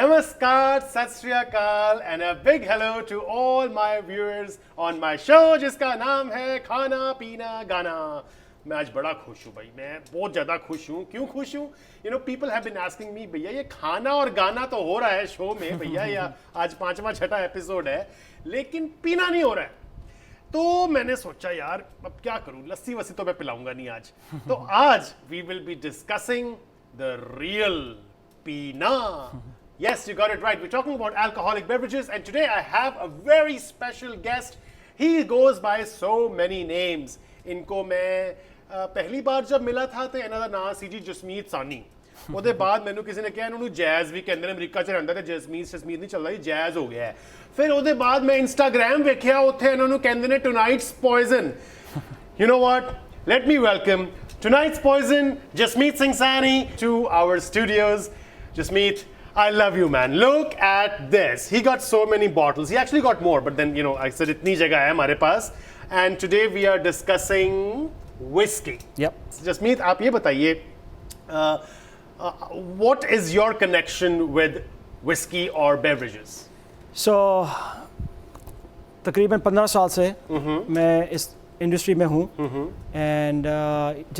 Namaskar, Sat Shri Akal, and a big hello to all my viewers on my show जिसका नाम है खाना पीना गाना। मैं आज बड़ा खुश हूँ भाई, मैं बहुत ज़्यादा खुश हूँ। क्यों खुश हूँ? You know, people have been asking me, भैया ये खाना और गाना तो हो रहा है शो में भैया, या आज 5वां 6वां एपिसोड है, लेकिन पीना नहीं हो रहा है। तो मैंने सोचा यार अब क्या करूँ, लस्सी वस्सी तो मैं पिलाऊंगा नहीं आज। तो आज we will be discussing the real पीना। Yes, you got it right. We're talking about alcoholic beverages, and today I have a very special guest. He goes by so many names. इनको मैं पहली बार जब मिला था तो इन्हों का नाम सी जी जसमीत सानी। ਉਹਦੇ ਬਾਅਦ ਮੈਨੂੰ ਕਿਸੇ ਨੇ ਕਿਹਾ ਇਹਨੂੰ ਜੈਜ਼ ਵੀ ਕਹਿੰਦੇ ਨੇ, ਅਮਰੀਕਾ 'ਚ ਰਹਿੰਦਾ ਤੇ ਜਸਮੀਤ ਨਹੀਂ ਚੱਲਦਾ ਜੀ, ਜੈਜ਼ ਹੋ ਗਿਆ ਹੈ। ਫਿਰ ਉਹਦੇ ਬਾਅਦ ਮੈਂ ਇੰਸਟਾਗ੍ਰਾਮ ਵੇਖਿਆ, ਉੱਥੇ ਇਹਨਾਂ ਨੂੰ ਕਹਿੰਦੇ ਨੇ ਟੁਨਾਈਟਸ poison. You know what? Let me welcome tonight's poison, Jasmeet Singh Sani, to our studios. Jasmeet, I love you, man. Look at this. He got so many bottles. He actually got more, but then, you know, I said, itni jagah hai hamare paas. And today we are discussing whiskey. Yep. Jasmeet, aap ye bataiye, what is your connection with whiskey or beverages? So, तकरीबन 15 साल से मैं इस industry में हूँ, and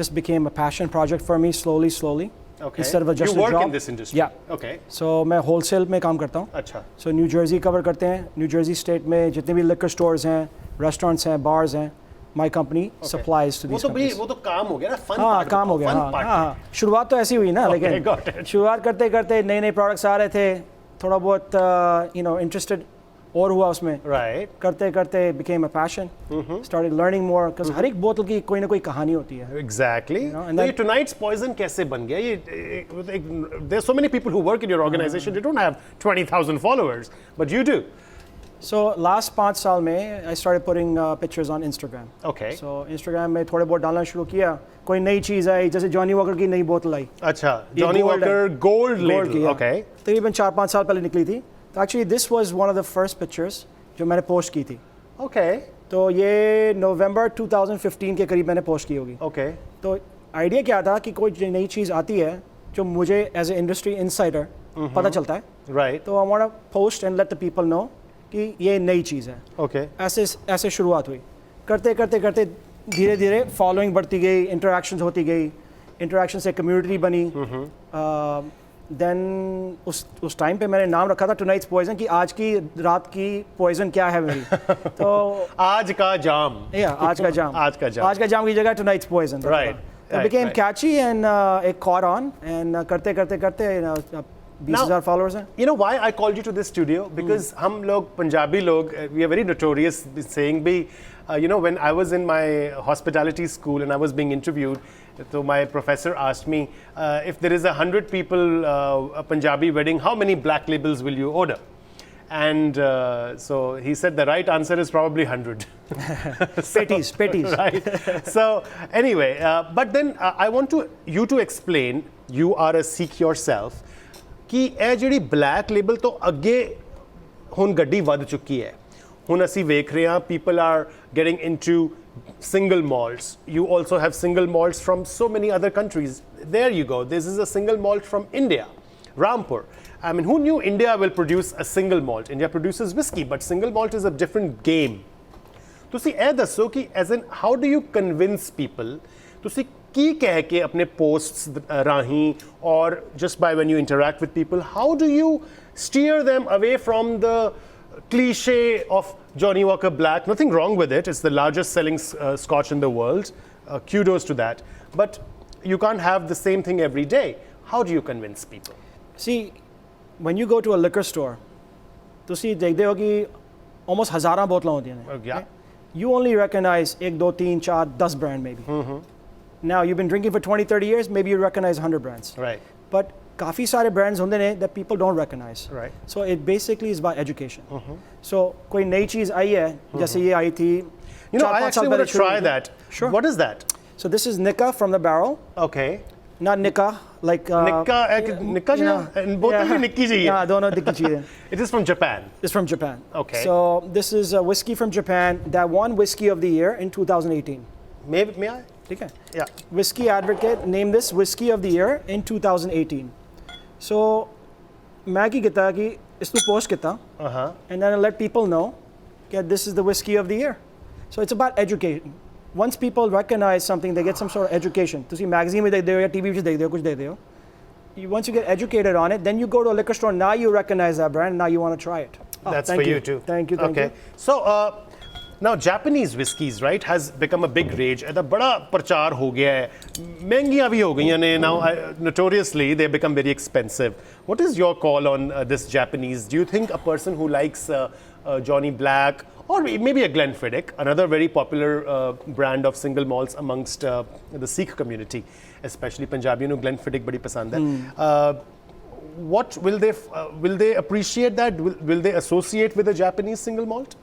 just became a passion project for me slowly. Okay. Instead of just you work a job. in this industry. Yeah. Okay. So मैं wholesale में काम करता हूँ. अच्छा. So न्यू जर्सी कवर करते हैं. न्यू जर्सी स्टेट में जितने भी liquor stores हैं, restaurants हैं, bars हैं, my company supplies to these companies. वो तो काम हो गया ना, fun हाँ, part. काम हो गया, हाँ. शुरुआत तो ऐसी हुई ना, लेकिन शुरुआत करते नए प्रोडक्ट्स आ रहे थे, थोड़ा बहुत interested और हुआ उसमें. Right. करते became a passion. Started learning more, because हर एक बोतल की कोई ना कोई कहानी होती है. Exactly. And तो ये tonight's poison कैसे बन गया? ये there's so many people who work in your organization. They don't have 20,000 followers, but you do. So last 5 साल में I started putting pictures on Instagram. Okay. So Instagram में थोड़े बहुत डालना शुरू किया. कोई नई चीज़ आई, जैसे जॉनी वॉकर की नई बोतल आई. अच्छा, Johnny walker gold label. Okay. तकरीबन 4-5 साल पहले निकली थी. तो actually this was one of the first pictures जो मैंने पोस्ट की थी. Okay. तो ये नवंबर 2015 के करीब मैंने पोस्ट की होगी. Okay. तो आइडिया क्या था कि कोई नई चीज़ आती है जो मुझे एज ए इंडस्ट्री इनसाइडर पता चलता है. Right. तो I want to post and let the people know कि ये नई चीज़ है. Okay. ऐसे शुरुआत हुई. करते धीरे धीरे फॉलोइंग बढ़ती गई, इंटरेक्शंस होती गई, इंटरेक्शन से कम्युनिटी बनी. देन उस टाइम पे मैंने नाम रखा था टुनाइट्स पॉइजन, कि आज की रात की पॉइजन क्या है मेरी. तो आज का जाम. आज का जाम. आज का जाम की जगह tonight's poison. Right. It became catchy and it caught on, and करते 20,000 followers हैं. You know why I called you to this studio? Because हम लोग पंजाबी लोग, we are very notorious saying भी, you know, when I was in my hospitality school and I was being interviewed, so my professor asked me, if there is 100 people a Punjabi wedding, how many black labels will you order? And so he said the right answer is probably 100. Patties. Right. So anyway, but then I want you to explain, you are a Sikh yourself, कि ਇਹ ਜਿਹੜੀ black label ਤੋਂ ਅੱਗੇ ਹੁਣ ਗੱਡੀ ਵੱਧ ਚੁੱਕੀ ਹੈ. ਹੁਣ ਅਸੀਂ ਵੇਖ ਰਹੇ ਹਾਂ, people are getting into single malts. You also have single malts from so many other countries. There you go. This is a single malt from India, Rampur. I mean, who knew India will produce a single malt? India produces whiskey, but single malt is a different game. ਤੁਸੀਂ ਇਹ ਦੱਸੋ ਕਿ as in how do you convince people? ਤੁਸੀਂ ਕੀ ਕਹਿ ਕੇ ਆਪਣੇ posts ਰਾਹੀਂ or just by when you interact with people, how do you steer them away from the cliche of Johnny Walker Black? Nothing wrong with it. It's the largest selling scotch in the world. Kudos to that. But you can't have the same thing every day. How do you convince people? See, when you go to a liquor store, ਤੁਸੀਂ ਦੇਖਦੇ ਹੋ ਕਿ almost ਹਜ਼ਾਰਾਂ ਬੋਤਲਾਂ ਹੁੰਦੀਆਂ ਨੇ. Yeah. You only recognize 1, 2, 3, 4, 10 brand maybe. Now you've been drinking for 20-30 years, maybe you recognize 100 brands. Right. But काफ़ी सारे brands होंगे ने that people don't recognize. Right. So it basically is about education. So कोई नई चीज़ आई है, जैसे ये आई थी. You know, I actually want to try that. Sure. What is that? So this is Nika from the barrel. Okay. Not Nika, like Nika ji, and both of you Nikki ji. Yeah, दोनों Nikki ji. It is from Japan. It's from Japan. Okay. So this is a whiskey from Japan that won Whiskey of the Year in 2018. May I? ठीक है. Yeah. Whiskey Advocate named this Whiskey of the Year in 2018. So मैं की किता कि इसको post किता, and then I let people know that this is the whiskey of the year. So it's about education. Once people recognize something, they get some sort of education. To see magazine में देख दे हो या TV में देख दे हो, कुछ देख दे हो. Once you get educated on it, then you go to a liquor store. Now you recognize that brand. Now you want to try it. That's for you too. Thank you. Okay. So now Japanese whiskies, right, has become a big rage. And the बड़ा प्रचार हो गया है. महंगियाँ भी हो गई हैं. Now notoriously they become very expensive. What is your call on this Japanese? Do you think a person who likes Johnny Black or maybe a Glenfiddich, another very popular brand of single malts amongst the Sikh community, especially Punjabi, Glenfiddich badi pasand hai. What will they appreciate that? Will they associate with a Japanese single malt?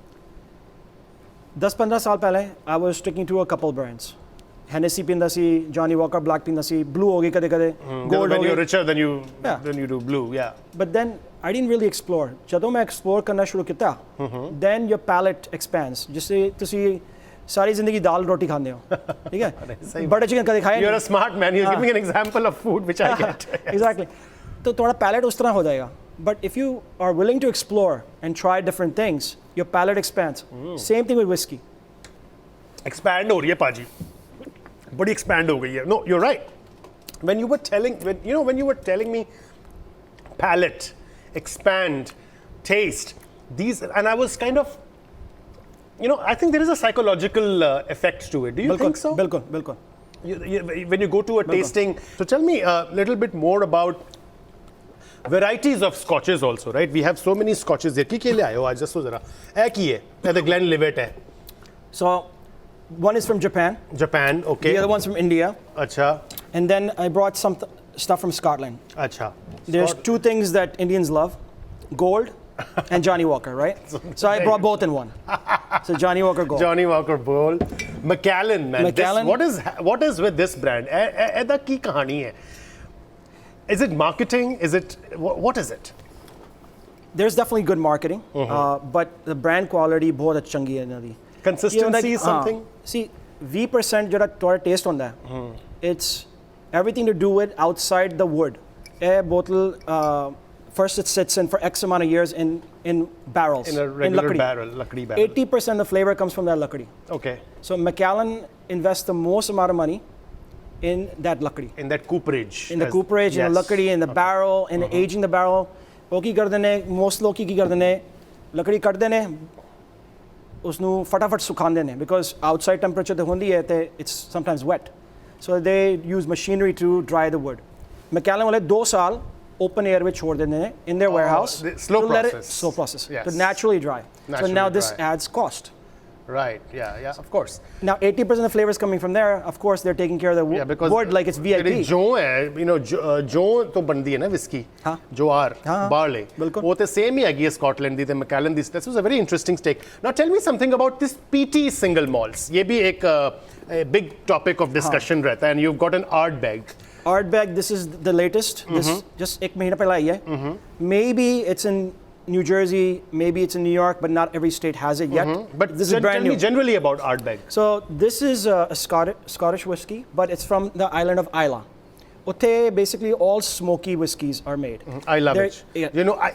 10-15 साल पहले I was sticking to a couple brands. Hennessy पींदा सी, Johnny Walker Black पींदा सी, Blue हो गई कदे-कदे, Gold When हो you're गई. richer than you do blue, yeah. But then I didn't really explore. ਜਦੋਂ मैं explore करना शुरू किया, then your palate expands. जिससे ਤੁਸੀਂ सारी जिंदगी दाल रोटी खाते हो, ठीक है? बटर चिकन कदे खाया? You're a smart man. You're giving an example of food which I get. Exactly. तो थोड़ा palate उस तरह हो जाएगा. But if you are willing to explore and try different things, your palate expands. Same thing with whiskey. Expand हो रही है पाजी. बड़ी expand हो गई है. No, you're right. When you were telling me palate, expand, taste, these, and I was kind of, I think there is a psychological effect to it. Do you think so? बिल्कुल, बिल्कुल. When you go to a tasting, so tell me a little bit more about varieties of scotches also, right? We have so many scotches here. क्या ले आए हो आज? जसो जरा. की है? The Glenlivet है. So one is from Japan. Japan, okay. The other one's from India. अच्छा. And then I brought some stuff from Scotland. अच्छा. There's two things that Indians love: gold and Johnny Walker, right? So I brought both in one. So Johnny Walker Gold. Johnny Walker Gold. Macallan, man. Macallan. What is with this brand? ऐदा की कहानी है? Is it marketing? Is it what is it? There's definitely good marketing, but the brand quality बहुत अच्छी है इनकी. Consistency is something. See, 20% जो थोड़ा taste होता है. It's everything to do with outside the wood. A bottle, first it sits in for X amount of years in barrels. In a regular lakdi barrel. 80% of the flavor comes from that lakdi. Okay. So Macallan invests the most amount of money in that lakdi. In that cooperage. In the cooperage, in the lakdi, in the barrel, in aging the barrel. ओकी कर देने, most लोग की कर देने, लकड़ी cut देने, उसनु फटाफट सुखान देने, because outside temperature ते होंदी है ते it's sometimes wet. So they use machinery to dry the wood. Macallan वाले 2 साल open air में छोड़ देने in their warehouse. Slow to let process. it, slow process. Yes. To naturally dry. So now this adds cost. Right, yeah, of course. Now 80% of the flavor is coming from there. Of course, they're taking care of the wood like it's VIP. जो है, जो तो बनती है ना whiskey, जो barley, वो तो same ही है Scotland the, Macallan the. This was a very interesting take. Now tell me something about this PT single malts. ये भी एक a big topic of discussion रहता है, and you've got an Ardbeg. Ardbeg, this is the latest. This just एक महीना पहले आई है. Maybe it's in New Jersey, maybe it's in New York, but not every state has it yet. But this is brand new. Tell me generally about Ardbeg. So this is a Scottish whiskey, but it's from the island of Islay. Utte basically all smoky whiskies are made. I love it. Yeah.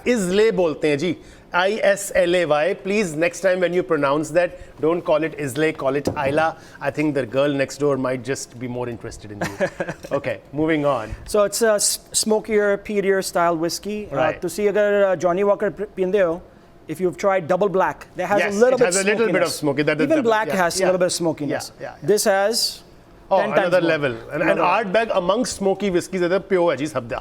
Islay bolte hain ji. Islay. Please, next time when you pronounce that, don't call it Islay, call it Islay. I think the girl next door might just be more interested in you. Okay, moving on. So it's a smokier, peatier style whiskey. Right. To see agar Johnny Walker pinde ho, if you've tried double black, that has a little bit of smoky. Even black has a little bit of smokiness. Yeah. This has another level. And Ardbeg amongst smoky whiskies is pure है जी शब्द.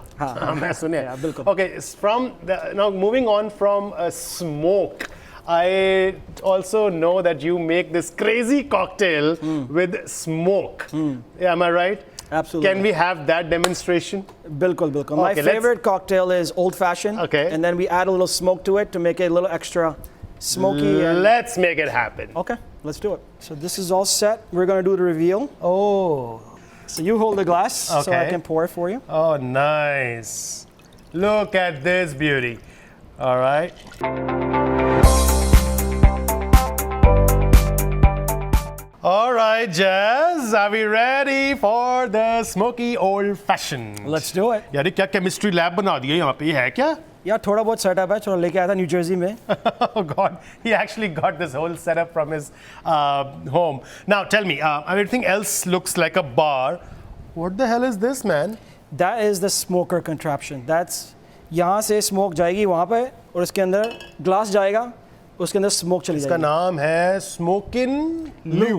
मैं सुने. Yeah, बिल्कुल. Okay, now moving on from smoke, I also know that you make this crazy cocktail with smoke. Yeah, am I right? Absolutely. Can we have that demonstration? Bilkul. Okay, my favorite cocktail is old fashioned. Okay. And then we add a little smoke to it to make it a little extra smoky. Let's make it happen. Okay, let's do it. So this is all set. We're going to do the reveal. Oh. So you hold the glass so I can pour it for you. Oh, nice. Look at this beauty. All right. All right, Jazz, are we ready for the smoky old fashioned? Let's do it. यार क्या chemistry lab बना दिया यहाँ पे है क्या? या थोड़ा बहुत सेटअप है, थोड़ा लेके आया था न्यू जर्सी में. Oh God, he actually got this whole setup from his home. Now tell me, everything else looks like a bar. What the hell is this, man? That is the smoker contraption. That's यहाँ से smoke जाएगी वहाँ पे और इसके अंदर glass जाएगा, उसके अंदर स्मोक चली इसका जाएगी. नाम है स्मोकिन लू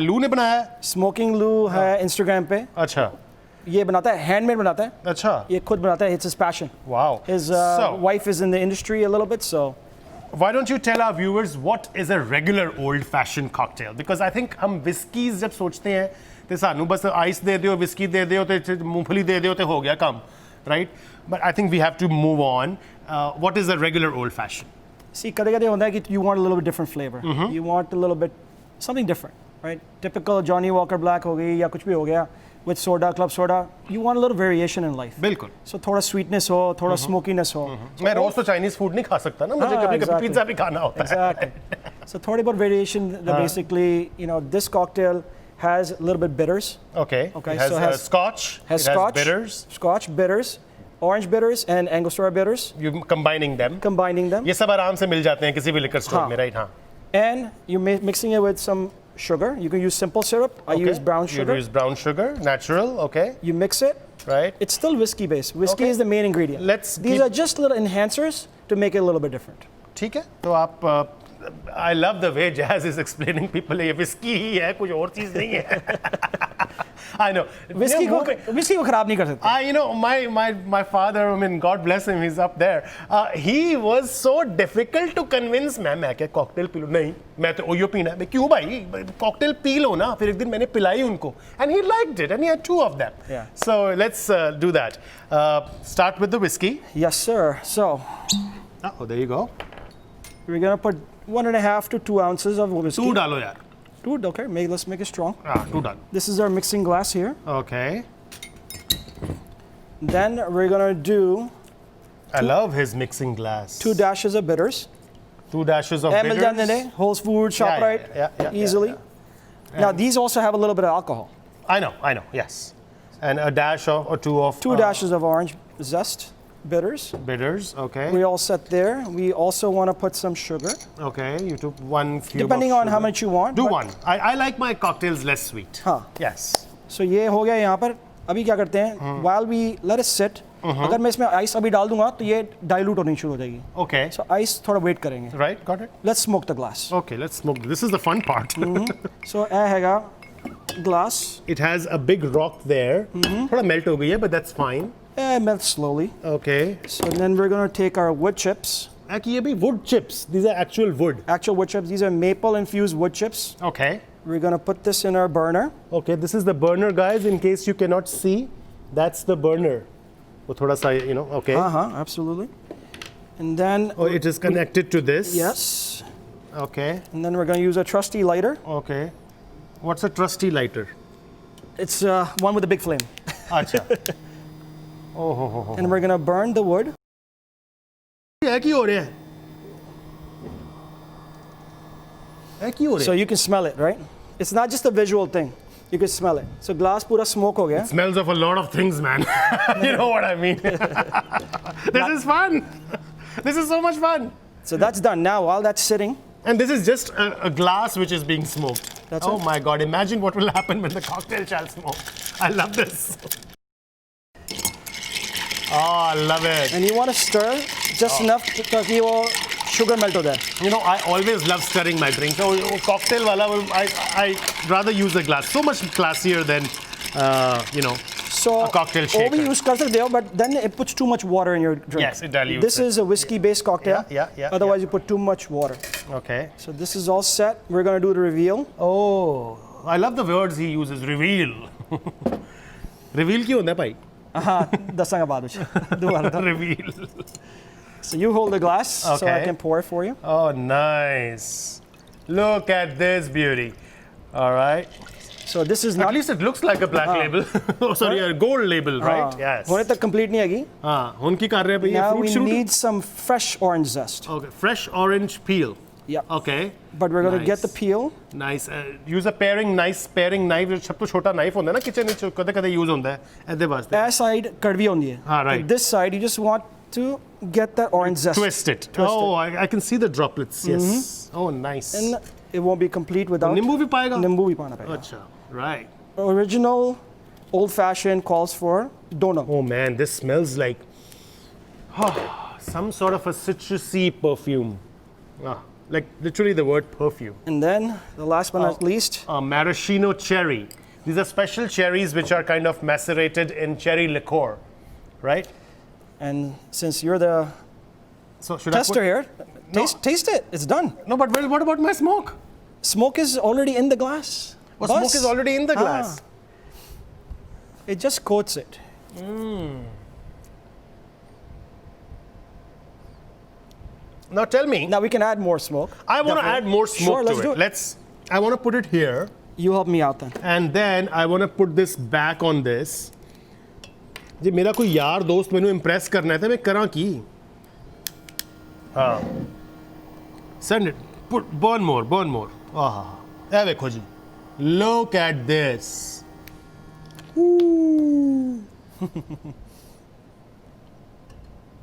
लू ने बनाया है. स्मोकिंग लू है इंस्टाग्राम पे. अच्छा ये बनाता है, हैंडमेड बनाता है. अच्छा. ये खुद बनाता है. It's his passion. Wow. His So, wife is in the industry a little bit, so. why don't you tell our viewers what is a regular old-fashioned cocktail? Because I think हम whiskies जब सोचते हैं तो सानू बस ice दे दियो, whiskey दे दियो, तो मूंगफली दे दियो तो हो गया काम, right? But I think we have to move on. What is a regular old-fashioned? See, कदे-कदे होता है कि you want a little bit different flavor. You want a little bit something different, right? Typical Johnny Walker Black हो गई या कुछ भी हो गया with soda, club soda. You want a little variation in life. बिल्कुल. So थोड़ा sweetness हो, थोड़ा smokiness हो. मैं रोज तो चाइनीज फूड नहीं खा सकता ना, मुझे कभी कभी पिज्जा भी खाना होता है. Exactly. So थोड़ी बहुत variation that basically, you know, this cocktail has a little bit bitters. Okay. Okay, It has, so has- scotch. Has it scotch, has bitters. scotch bitters, orange bitters and Angostura bitters. You combining them. Combining them. ये सब आराम से मिल जाते हैं किसी भी liquor store हाँ. में, right? हाँ. And you're mixing it with some sugar. You can use simple syrup. I Okay. use brown sugar. You use brown sugar, natural. Okay. You mix it. Right. It's still whiskey based. Whiskey Okay. is the main ingredient. Let's These keep- are just little enhancers to make it a little bit different. ठीक है. तो आप I love the way Jazz is explaining people ये whiskey ही है, कुछ और चीज नहीं है. I know. Whiskey Yeah, को खराब नहीं कर सकते. you know, my father, I mean, God bless him, he's up there. He was so difficult to convince. मैं क्या cocktail पी लूँ? नहीं, मैं तो ओयो पीना है. मैं क्यों भाई? Cocktail पी लो ना. फिर एक दिन मैंने पिलाई उनको, and he liked it, and he had 2 of them. Yeah. So let's do that. Start with the whiskey. Yes, sir. So Oh, there you go. we're gonna put 1.5 to 2 ounces of whiskey. 2 डालो यार. 2, okay. Let's make it strong. 2 डालो. This is our mixing glass here. Okay. Then we're gonna do I love his mixing glass. 2 dashes of bitters. 2 dashes of mill bitters. जाते हैं Whole Foods, Yeah, ShopRite, yeah, easily. yeah. Now these also have a little bit of alcohol. I know, yes. And a dash of or 2 of 2 dashes of orange zest, bitters. bitters. Okay. We all set there. We also want to put some sugar, Okay, you took 1 cube. depending of on how sugar. much you want. Do but- 1. I like my cocktails less sweet. हाँ. Yes. So ये हो गया यहाँ पर. अभी क्या करते हैं? While we let it sit, अगर मैं इसमें आइस अभी डाल दूंगा तो ये डाइल्यूट होनी शुरू हो जाएगी. Okay. So आइस थोड़ा वेट करेंगे. Right, got it. Let's smoke the glass. Okay, let's smoke. This is the fun part. So ये हैगा glass. It has a big rock there. थोड़ा melt हो गई है, but that's fine. Melt slowly. Okay. So then we're gonna take our wood chips. ये भी wood chips. These are actual wood. Actual wood chips. These are maple infused wood chips. Okay. We're gonna put this in our burner. Okay, this is the burner, guys. In case you cannot see, that's the burner. वो थोड़ा सा, you know, okay. Absolutely. And then Oh, it is connected to this. yes. Okay. And then we're gonna use a trusty lighter. Okay. What's a trusty lighter? It's one with a big flame. अच्छा. Oh. And we're gonna burn the wood. है की हो रहा है? है की हो रहा So है? you can smell it, right? It's not just a visual thing. You can smell it. So glass पूरा smoke हो गया. Smells of a lot of things, man. You know what I mean? This is fun. This is so much fun. So that's done. Now while that's sitting, And this is just a glass which is being smoked. That's oh it. my God! Imagine what will happen when the cocktail shall smoke. I love this. Oh, I love it. and you want to stir just enough ताकि वो sugar melt हो जाए. You know, I always love stirring my drink. So cocktail wala, I rather use a glass. So much classier than, you know, So a cocktail वो shaker. भी use कर सकते हो, but then it puts too much water in your drink. Yes, it dilutes This it. is a whiskey-based cocktail. Yeah. Otherwise, you put too much water. Okay. So this is all set. We're gonna do the reveal. Oh, I love the words he uses. Reveal. Reveal क्यों होता है भाई? दसांगा बाद में. दोबारा था. Reveal. So you hold the glass so I Okay. can pour it for you. Oh, nice. Look at this beauty. All right. So this is At not. least it looks like a black label. Oh, sorry, a gold label, right? Yes. होने तक complete नहीं आएगी. हाँ, उनकी कर रहे हैं भैया Now fruit we shoot. need some fresh orange zest. Okay, fresh orange peel. Yeah. Okay. But we're gonna Nice. get the peel. Nice. Use a nice pairing knife. जो सब तो छोटा knife होता है ना kitchen में कदे कदे use होता है ऐसे वास्ते. That side कड़वी होती है. हाँ, right. But this side you just want to get that orange zest. Twist it. Oh, I can see the droplets. Yes. Oh, nice. And it won't be complete without. Nimbu bhi payega? Nimbu bhi paana payega. Acha, right. Original, old-fashioned calls for dono. Oh man, this smells like some sort of a citrusy perfume. Like literally the word perfume. And then the last but not least, Maraschino Cherry. These are special cherries which are kind of macerated in cherry liqueur, right? and since you're the So should tester I here, taste it. It's done. No, but what about my smoke? Smoke is already in the glass. Oh, Bas. smoke is already in the glass. It just coats it. Now tell me. Now we can add more smoke. I want to Definitely. add more smoke Sure, to let's it. do it. I want to put it here, You help me out then. and then I want to put this back on this. जी मेरा कोई यार दोस्त मैंने impress करना था मैं करा की. Send it. Burn more. ये देखो जी. Look at this.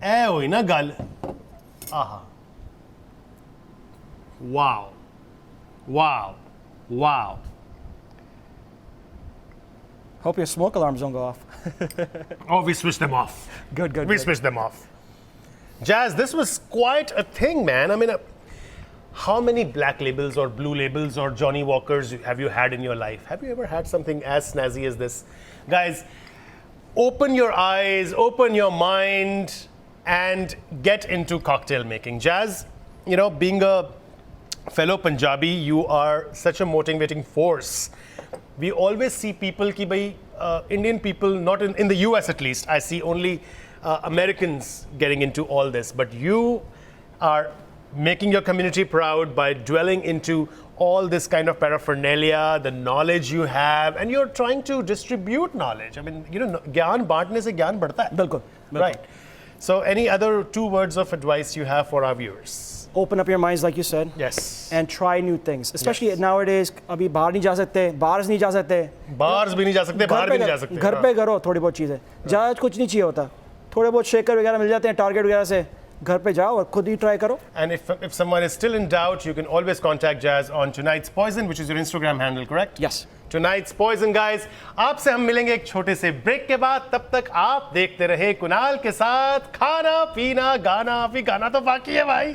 ऐ हुई ना गल. Wow. Hope your smoke alarms don't go off. Oh, we switched them off. Good. We switched them off. Jazz, this was quite a thing, man. I mean, how many black labels or blue labels or Johnny Walkers have you had in your life? Have you ever had something as snazzy as this? Guys, open your eyes, open your mind, and get into cocktail making. Jazz, you know, being a fellow Punjabi, you are such a motivating force. We always see people, Indian people, not in the US at least, I see only Americans getting into all this. But you are making your community proud by dwelling into all this kind of paraphernalia, the knowledge you have, and you're trying to distribute knowledge. I mean, you know, gyan baantne se gyan badhta hai. Bilkul. Right. So any other 2 words of advice you have for our viewers? Open up your minds, like you said. Yes. And try new things. Especially nowadays, अभी बाहर नहीं जा सकते, bars नहीं जा सकते. Bars भी नहीं जा सकते, बाहर भी नहीं जा सकते. घर पे करो थोड़ी बहुत चीज़ें. ज़्यादा कुछ नहीं चाहिए होता. थोड़े बहुत शेकर वगैरह मिल जाते हैं टारगेट वगैरह से. घर पे जाओ और खुद ही ट्राई करो. And if someone is still in doubt, you can always contact Jazz on Tonight's Poison, which is your Instagram handle, correct? Yes. Tonight's Poison, guys. आपसे हम मिलेंगे एक छोटे से ब्रेक के बाद. तब तक आप देखते रहे कुणाल के साथ खाना पीना गाना. अभी गाना तो बाकी है भाई.